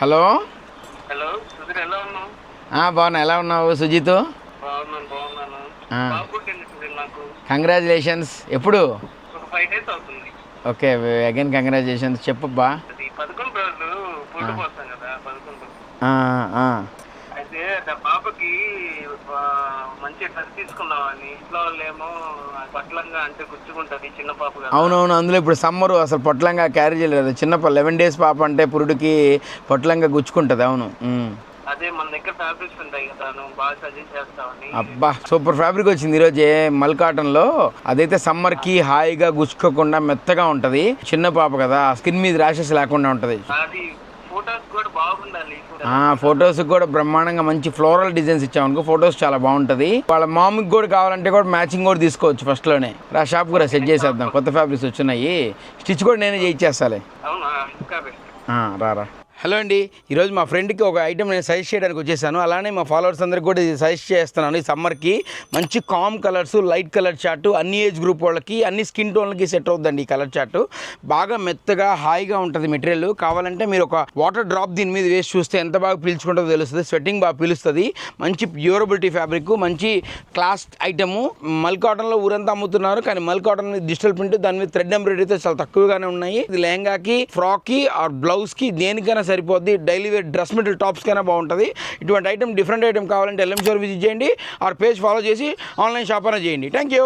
Hello. Hello Sudheer, ఎలా ఉన్నావు? బాగున్నా. ఎలా ఉన్నావు సుజిత్? బాగున్నాను. బాబు పుట్టింది సుధీర్ నాకు. కంగ్రాచులేషన్స్. ఎప్పుడు? ఒక 5 days అవుతుంది. Okay, again congratulations. చెప్పబ్బా. అది 11 రోజులు ఫుడ్ పోస్తాం కదా, 11 రోజులు. ఆ, ఆ. అయితే పాపకి మంచి డ్రెస్ తీసుకుందామని ఇంట్లో వాళ్ళేమో పట్లంగా అంటే గుచ్చుకుంటది, చిన్న పాప కదా. అవునవును, అందులో ఇప్పుడు సమ్మరు అసలు పొట్లంగా క్యారీ చేయలేదు. చిన్న 11 days పాప అంటే పురుడికి పొట్లంగా గుచ్చుకుంటుంది. అవును. అదే మన దగ్గర ఫ్యాబ్రిక్స్ ఉంటాయి కదా, నువ్వు బాగా సజెస్ట్ చేస్తావని. అబ్బా, సూపర్ ఫ్యాబ్రిక్ వచ్చింది ఈరోజే మల్ కాటన్ లో. అదైతే సమ్మర్ కి హాయిగా గుచ్చుకోకుండా మెత్తగా ఉంటది. చిన్న పాప కదా, స్కిన్ మీద ర్యాషెస్ లేకుండా ఉంటది. అది ఫోటోస్ కూడా బాగుండాలి. ఫొటోస్ కూడా బ్రహ్మాండంగా మంచి ఫ్లోరల్ డిజైన్స్ ఇచ్చామనుకో ఫొటోస్ చాలా బాగుంటది. వాళ్ళ మామూకి కూడా కావాలంటే కూడా మ్యాచింగ్ కూడా తీసుకోవచ్చు ఫస్ట్ లోనే. రా షాప్ కూడా సెట్ చేసేద్దాం, కొత్త ఫ్యాబ్రిక్స్ వచ్చినాయి. స్టిచ్ కూడా నేనే చేయించేస్తాలే. అవునా, ఇంకా బెస్ట్. రారా. హలో అండి, ఈరోజు మా ఫ్రెండ్కి ఒక ఐటమ్ నేను సజెస్ట్ చేయడానికి వచ్చేసాను. అలానే మా ఫాలోవర్స్ అందరికి కూడా ఇది సజెస్ట్ చేస్తున్నాను. ఈ సమ్మర్కి మంచి calm colours, light colour chart, అన్ని ఏజ్ గ్రూప్ వాళ్ళకి, అన్ని స్కిన్ టోన్లకి సెట్ అవుతుందండి. ఈ కలర్ చార్ట్ బాగా మెత్తగా హాయిగా ఉంటుంది మెటీరియల్. కావాలంటే మీరు ఒక వాటర్ డ్రాప్ దీని మీద వేసి చూస్తే ఎంత బాగా పీల్చుకుంటుందో తెలుస్తుంది. స్వెట్టింగ్ బాగా పీలుస్తుంది. మంచి డ్యూరబిలిటీ ఫ్యాబ్రిక్, మంచి క్లాస్ ఐటము. మల్ కాటన్లో ఊరంతా అమ్ముతున్నారు, కానీ మల్ కాటన్ మీద డిజిటల్ ప్రింట్, దాని మీద థ్రెడ్ ఎంబ్రాయిడరీ చాలా తక్కువగానే ఉన్నాయి. ఇది లెహంగాకి, ఫ్రాక్కి ఆర్ బ్లౌజ్కి దేనికైనా సరిపోద్ది. Daily wear dress material tops కైనా బాగుంటుంది. ఇటువంటి ఐటమ్, డిఫరెంట్ ఐటమ్ కావాలంటే ఎల్ఎం స్టోర్ విజిట్ చేయండి, ఆర్ పేజ్ ఫాలో చేసి ఆన్లైన్ షాప్ అయినా చేయండి. Thank you.